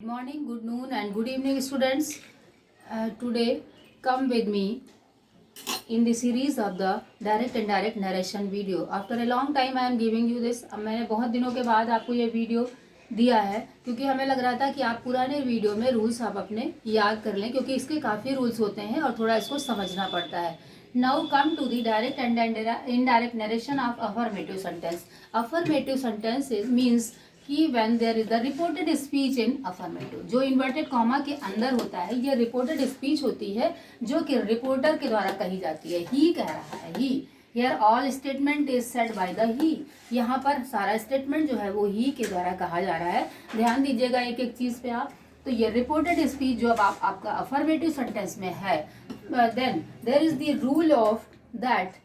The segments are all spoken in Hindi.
Good morning, good noon, and good evening, students. Today, come with me in the series of the direct and indirect narration video. After a long time, I am giving you this. अब मैंने बहुत दिनों के बाद आपको ये वीडियो दिया है क्योंकि हमें लग रहा था कि आप पुराने वीडियो में रूल्स आप अपने याद कर लें क्योंकि इसके काफ़ी रूल्स होते हैं और थोड़ा इसको समझना पड़ता है. Now come to the direct and indirect narration of affirmative sentence. Affirmative sentence means कि when there is the reported speech in affirmative. जो इन्वर्टेड कॉमा के अंदर होता है ये रिपोर्टेड स्पीच होती है जो कि रिपोर्टर के द्वारा कही जाती है. ही कह रहा है, he. Here all statement is said by the he. यहाँ पर सारा स्टेटमेंट जो है वो ही के द्वारा कहा जा रहा है. ध्यान दीजिएगा एक एक चीज पे आप. तो ये रिपोर्टेड स्पीच जो अब आपका अफर्मेटिव सेंटेंस में है, then there is the rule of that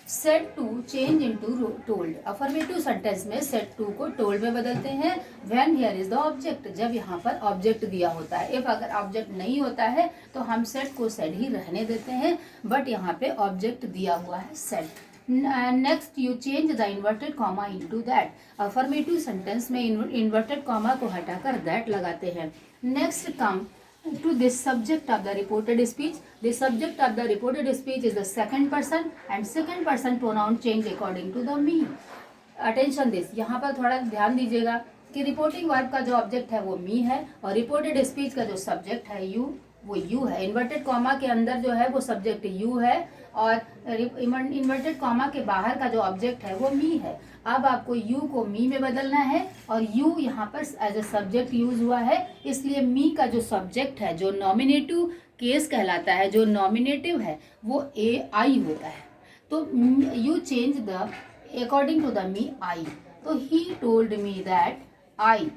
set to change into told. Affirmative sentence में सेट टू को टोल्ड में बदलते हैं when here is the object. जब यहाँ पर ऑब्जेक्ट दिया होता है. इफ अगर ऑब्जेक्ट नहीं होता है तो हम सेट को सेट ही रहने देते हैं, बट यहाँ पे ऑब्जेक्ट दिया हुआ है set. Next you change the inverted comma into that. Affirmative sentence में इन्वर्टेड कॉमा को हटाकर दैट लगाते हैं. Next come to this subject of the reported speech. The subject of the reported speech is the second person and second person pronoun change according to the me. Attention this. यहाँ पर थोड़ा ध्यान दीजिएगा कि रिपोर्टिंग वर्ब का जो ऑब्जेक्ट है वो मी है और रिपोर्टेड स्पीच का जो सब्जेक्ट है यू, वो यू है. इन्वर्टेड कॉमा के अंदर जो है वो सब्जेक्ट यू है और इन्वर्टेड कॉमा के बाहर का जो ऑब्जेक्ट है वो मी है. अब आपको यू को मी में बदलना है और यू यहाँ पर एज ए सब्जेक्ट यूज हुआ है, इसलिए मी का जो सब्जेक्ट है जो नॉमिनेटिव केस कहलाता है, जो नॉमिनेटिव है वो ए आई होता है. तो you change the according to the me I. तो he told me that I,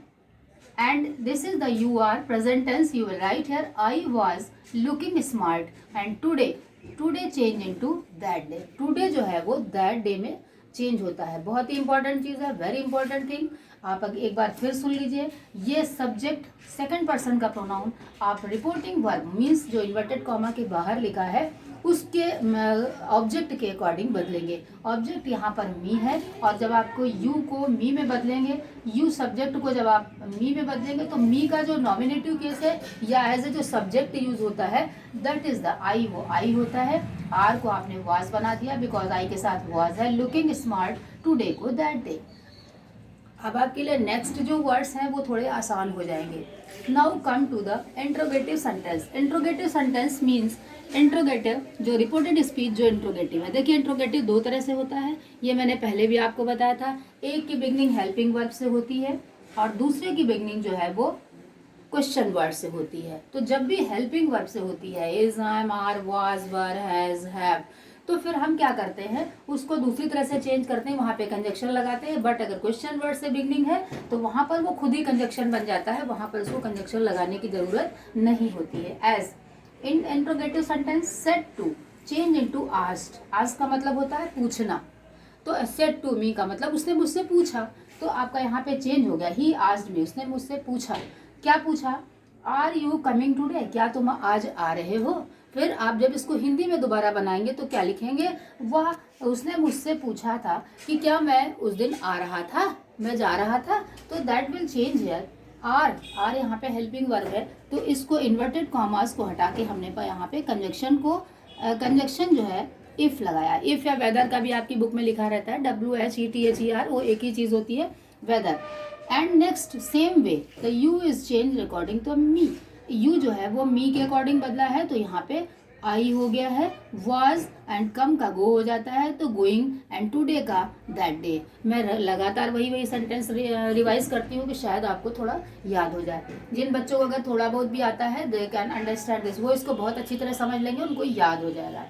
and this is the you are present tense. You will write here I was looking smart and today change into that day. today जो है वो that day में चेंज होता है. बहुत ही इंपॉर्टेंट चीज़ है, वेरी इंपॉर्टेंट थिंग. आप एक बार फिर सुन लीजिए. ये सब्जेक्ट सेकंड पर्सन का प्रोनाउन आप रिपोर्टिंग वर्ब मीन्स जो इन्वर्टेड कॉमा के बाहर लिखा है उसके ऑब्जेक्ट के अकॉर्डिंग बदलेंगे. ऑब्जेक्ट यहाँ पर मी है और जब आपको यू को मी में बदलेंगे, यू सब्जेक्ट को जब आप मी में बदलेंगे तो मी का जो नॉमिनेटिव केस है या एज ए जो सब्जेक्ट यूज होता है दैट इज द आई, वो आई होता है. आर को आपने वाज बना दिया बिकॉज आई के साथ वाज है. लुकिंग स्मार्ट टुडे को दैट डे. अब आपके लिए नेक्स्ट जो वर्ड्स हैं वो थोड़े आसान हो जाएंगे. Now come to the interrogative sentence. Interrogative sentence means interrogative जो रिपोर्टेड स्पीच जो इंट्रोगेटिव है. देखिए इंट्रोगेटिव दो तरह से होता है, ये मैंने पहले भी आपको बताया था. एक की बिगनिंग हेल्पिंग वर्ब से होती है और दूसरे की बिगनिंग जो है वो क्वेश्चन वर्ड से होती है. तो जब भी हेल्पिंग वर्ब से होती है is, am, are, was, were, has, have, तो फिर हम क्या करते हैं उसको दूसरी तरह से चेंज करते हैं, वहाँ पे कंजक्शन लगाते हैं. बट अगर क्वेश्चन वर्ड से बिगनिंग है तो वहाँ पर वो खुद ही कंजक्शन बन जाता है, वहाँ पर उसको कंजक्शन लगाने की जरूरत नहीं होती है. As in interrogative sentence said to change into asked. Ask का मतलब होता है पूछना. तो सेट टू मी का मतलब उसने मुझसे पूछा, तो आपका यहाँ पे चेंज हो गया. ही आस्क्ड मी, उसने मुझसे पूछा. क्या पूछा? आर यू कमिंग टुडे, क्या तुम आज आ रहे हो. फिर आप जब इसको हिंदी में दोबारा बनाएंगे तो क्या लिखेंगे? वह उसने मुझसे पूछा था कि क्या मैं उस दिन आ रहा था, मैं जा रहा था. तो that will change here. Are यहाँ पे हेल्पिंग वर्ब है तो इसको इन्वर्टेड कॉमास को हटा के हमने यहाँ पे कंजक्शन जो है इफ लगाया. इफ या वेदर का भी आपकी बुक में लिखा रहता है, WHETHER, वो एक ही चीज होती है, whether. And next same way the you is change according to me. You जो है वो मी के अकॉर्डिंग बदला है तो यहाँ पे आई हो गया है. वाज एंड कम का गो हो जाता है तो गोइंग एंड टुडे का दैट डे. मैं लगातार वही सेंटेंस रिवाइज करती हूँ कि शायद आपको थोड़ा याद हो जाए. जिन बच्चों को अगर थोड़ा बहुत भी आता है दे कैन अंडरस्टैंड दिस, वो इसको बहुत अच्छी तरह समझ लेंगे, उनको याद हो जाएगा.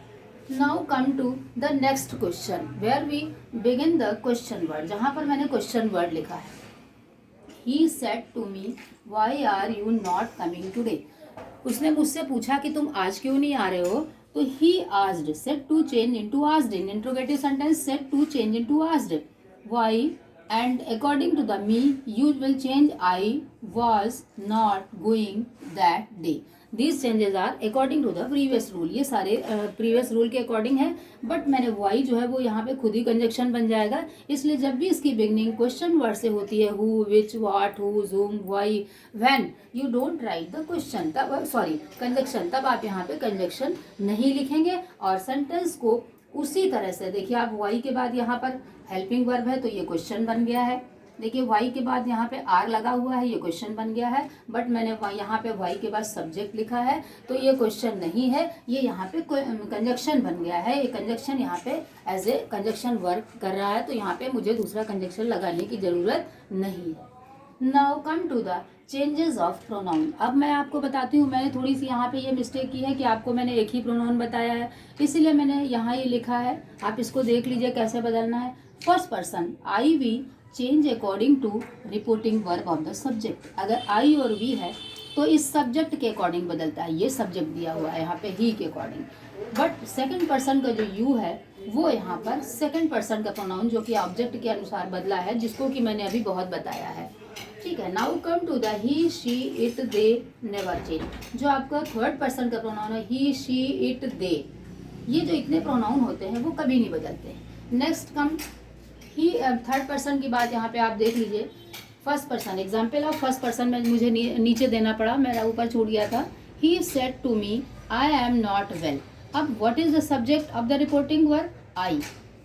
Now come to the next question where we begin the question word. जहाँ पर मैंने क्वेश्चन वर्ड लिखा है He said to me, why are you not coming today? उसने मुझसे पूछा कि तुम आज क्यों नहीं आ रहे हो. तो he asked, said to change into asked. In interrogative sentence said to change into asked. Why? And according to the me, you will change I was not going that day. These changes are according to the previous rule, ये सारे प्रीवियस रूल के अकॉर्डिंग है, बट मैंने वाई जो है वो यहाँ पे खुद ही कंजक्शन बन जाएगा, इसलिए जब भी इसकी बिगनिंग क्वेश्चन वर्ड से होती है, हु, विच, व्हाट, हुज, हुम, why, when, you don't write the question, तब सॉरी कंजक्शन, तब आप यहाँ पे कंजक्शन नहीं लिखेंगे और सेंटेंस को उसी तरह से देखिए। आप वाई के बाद यहाँ पर हेल्पिंग वर्ब है तो ये क्वेश्चन बन गया है, देखिए वाई के बाद यहाँ पे आर लगा हुआ है, ये क्वेश्चन बन गया है, बट मैंने यहाँ पे वाई के बाद सब्जेक्ट लिखा है तो ये क्वेश्चन नहीं है, ये यहाँ पे कंजक्शन बन गया है, ये कंजक्शन यहाँ पे एज ए कंजक्शन वर्क कर रहा है, तो यहाँ पे मुझे दूसरा कंजक्शन लगाने की जरूरत नहीं है। Now come to the changes of pronoun. अब मैं आपको बताती हूँ, मैंने थोड़ी सी यहाँ पे ये मिस्टेक की है कि आपको मैंने एक ही प्रोनाउन बताया है, इसीलिए मैंने यहाँ ये लिखा है, आप इसको देख लीजिए कैसे बदलना है। First person I we change according to reporting verb of the subject. अगर आई और वी है तो इस सब्जेक्ट के अकॉर्डिंग बदलता है, ये सब्जेक्ट दिया हुआ है यहाँ पे ही के अकॉर्डिंग, बट सेकंड पर्सन का जो यू है वो यहाँ पर सेकंड पर्सन का प्रोनाउन जो कि ऑब्जेक्ट के अनुसार बदला है, जिसको कि मैंने अभी बहुत बताया है, ठीक है। Now come to the he, she, it, they, never change. जो आपका थर्ड पर्सन का प्रोनाउन है ही, शी, इट, दे, ये जो इतने प्रोनाउन होते हैं वो कभी नहीं बदलते। नेक्स्ट कम ही, थर्ड पर्सन की बात यहाँ पे आप देख लीजिए। First person, example of first person में मुझे नीचे देना पड़ा, मेरा ऊपर छूट गया था। He said to me I am not well. अब what is the subject of the reporting verb? I.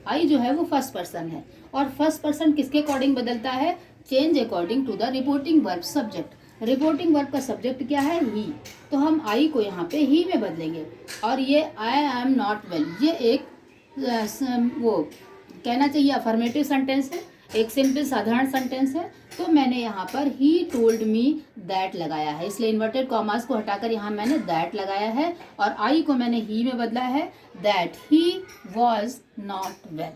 I जो है वो फर्स्ट पर्सन है, और फर्स्ट पर्सन किसके अकॉर्डिंग बदलता है? Change according to the reporting verb subject. Reporting verb का सब्जेक्ट क्या है? ही। तो हम आई को यहाँ पे ही में बदलेंगे, और ये आई एम नॉट वेल, ये एक वो कहना चाहिए अफर्मेटिव सेंटेंस है, एक सिंपल साधारण सेंटेंस है, तो मैंने यहाँ पर ही टोल्ड मी दैट लगाया है, इसलिए इन्वर्टेड कॉमास को हटाकर यहाँ मैंने दैट लगाया है, और आई को मैंने ही में बदला है, that he was not well.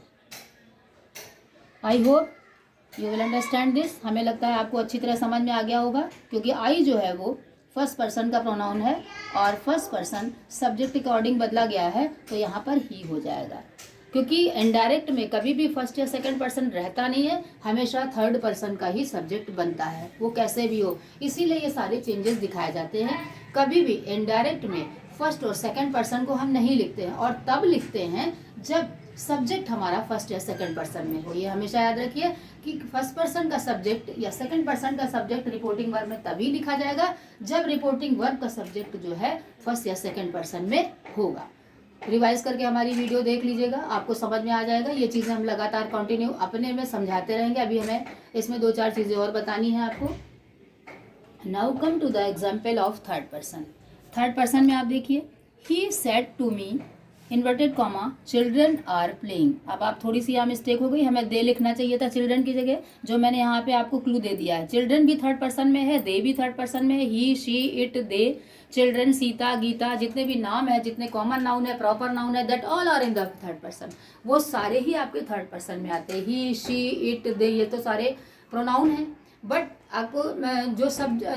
I hope you will understand this. हमें लगता है आपको अच्छी तरह समझ में आ गया होगा, क्योंकि आई जो है वो फर्स्ट पर्सन का प्रोनाउन है, और फर्स्ट पर्सन सब्जेक्ट के अकॉर्डिंग बदला गया है, तो यहाँ पर ही हो जाएगा, क्योंकि इनडायरेक्ट में कभी भी फर्स्ट या सेकंड पर्सन रहता नहीं है, हमेशा थर्ड पर्सन का ही सब्जेक्ट बनता है, वो कैसे भी हो, इसीलिए ये सारे चेंजेस दिखाए जाते हैं। कभी भी इनडायरेक्ट में फर्स्ट और सेकंड पर्सन को हम नहीं लिखते हैं, और तब लिखते हैं जब सब्जेक्ट हमारा फर्स्ट या सेकंड पर्सन में हो। ये हमेशा याद रखिए कि फर्स्ट पर्सन का सब्जेक्ट या सेकंड पर्सन का सब्जेक्ट रिपोर्टिंग वर्ब में तभी लिखा जाएगा जब रिपोर्टिंग वर्ब का सब्जेक्ट जो है फर्स्ट या सेकंड पर्सन में होगा। रिवाइज करके हमारी वीडियो देख लीजिएगा, आपको समझ में आ जाएगा। ये चीज़ें हम लगातार कंटिन्यू अपने में समझाते रहेंगे। अभी हमें इसमें 2-4 चीज़ें और बतानी है आपको। Now come to the example of third person. Third person में आप देखिए, he said to me inverted comma children are playing. अब आप थोड़ी सी यहाँ मिस्टेक हो गई, हमें दे लिखना चाहिए था चिल्ड्रन की जगह, जो मैंने यहाँ पे आपको क्लू दे दिया है। चिल्ड्रन भी थर्ड पर्सन में है, दे भी थर्ड पर्सन में है, he, she, it, they, children, Sita, Gita, जितने भी नाम है, जितने कॉमन नाउन है, प्रॉपर नाउन है, that all are in the third person. वो सारे ही आपके थर्ड पर्सन में आते हैं। ही, शी, इट, दे, ये तो सारे प्रोनाउन हैं, बट आपको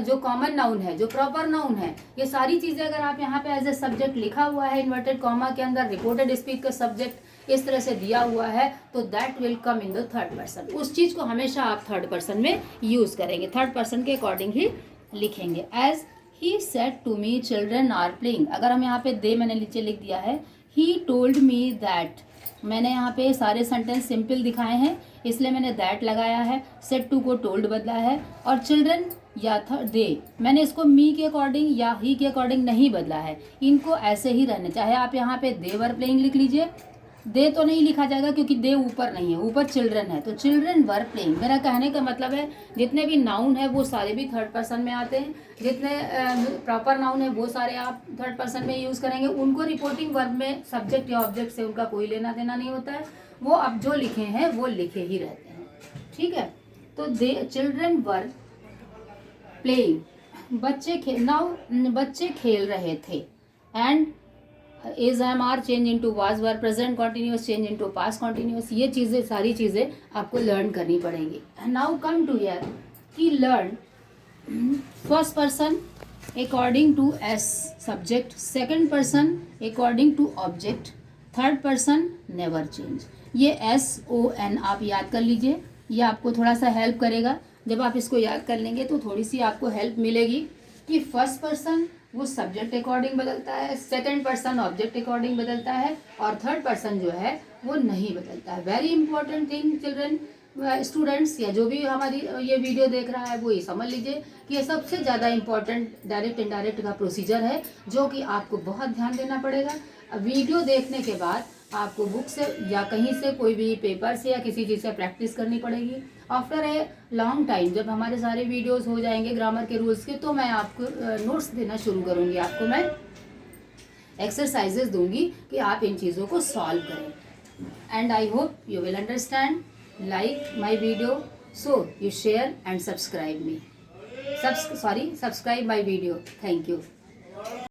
जो कॉमन नाउन है, जो प्रॉपर नाउन है, ये सारी चीज़ें अगर आप यहाँ पे एज ए सब्जेक्ट लिखा हुआ है इन्वर्टेड कॉमा के अंदर, रिपोर्टेड स्पीच का सब्जेक्ट इस तरह से दिया हुआ है, तो that will come in the third person. उस चीज़ को हमेशा आप थर्ड पर्सन में यूज़ करेंगे, थर्ड पर्सन के अकॉर्डिंग ही लिखेंगे। As he said to me children are playing, अगर हम यहाँ पे दे मैंने नीचे लिख दिया है, ही टोल्ड मी दैट, मैंने यहाँ पे सारे सेंटेंस सिंपल दिखाए हैं इसलिए मैंने दैट लगाया है, सेड टू को टोल्ड बदला है, और चिल्ड्रन या था दे, मैंने इसको मी के अकॉर्डिंग या ही के अकॉर्डिंग नहीं बदला है, इनको ऐसे ही रहने, चाहे आप यहाँ पे दे वर प्लेइंग लिख लीजिए, दे तो नहीं लिखा जाएगा क्योंकि दे ऊपर नहीं है, ऊपर चिल्ड्रन है, तो चिल्ड्रन वर प्लेइंग। मेरा कहने का मतलब है जितने भी नाउन है वो सारे भी थर्ड पर्सन में आते हैं, जितने प्रॉपर नाउन है वो सारे आप थर्ड पर्सन में यूज़ करेंगे, उनको रिपोर्टिंग वर्ब में सब्जेक्ट या ऑब्जेक्ट से उनका कोई लेना देना नहीं होता है, वो अब जो लिखे हैं वो लिखे ही रहते हैं, ठीक है। तो दे चिल्ड्रन वर प्लेइंग, बच्चे खेल रहे थे, and is am are change into was were, present continuous change into past continuous, ये चीज़ें सारी चीज़ें आपको लर्न करनी पड़ेंगी। नाउ कम टू हियर कि learn first person according to as subject, second person according to object, third person never change. ये SON आप याद कर लीजिए, ये आपको थोड़ा सा हेल्प करेगा। जब आप इसको याद कर लेंगे तो थोड़ी सी आपको हेल्प मिलेगी कि फर्स्ट पर्सन वो सब्जेक्ट अकॉर्डिंग बदलता है, सेकंड पर्सन ऑब्जेक्ट अकॉर्डिंग बदलता है, और थर्ड पर्सन जो है वो नहीं बदलता है। Very important thing children, students या जो भी हमारी ये वीडियो देख रहा है वो ये समझ लीजिए कि ये सबसे ज़्यादा इंपॉर्टेंट डायरेक्ट इनडायरेक्ट का प्रोसीजर है, जो कि आपको बहुत ध्यान देना पड़ेगा। वीडियो देखने के बाद आपको बुक से या कहीं से कोई भी पेपर से या किसी चीज़ से प्रैक्टिस करनी पड़ेगी। आफ्टर ए लॉन्ग टाइम जब हमारे सारे वीडियोस हो जाएंगे ग्रामर के रूल्स के, तो मैं आपको नोट्स देना शुरू करूँगी, आपको मैं एक्सरसाइजेस दूंगी कि आप इन चीज़ों को सॉल्व करें। And I hope you will understand, like my video, so you share and subscribe me, subscribe my video. Thank you.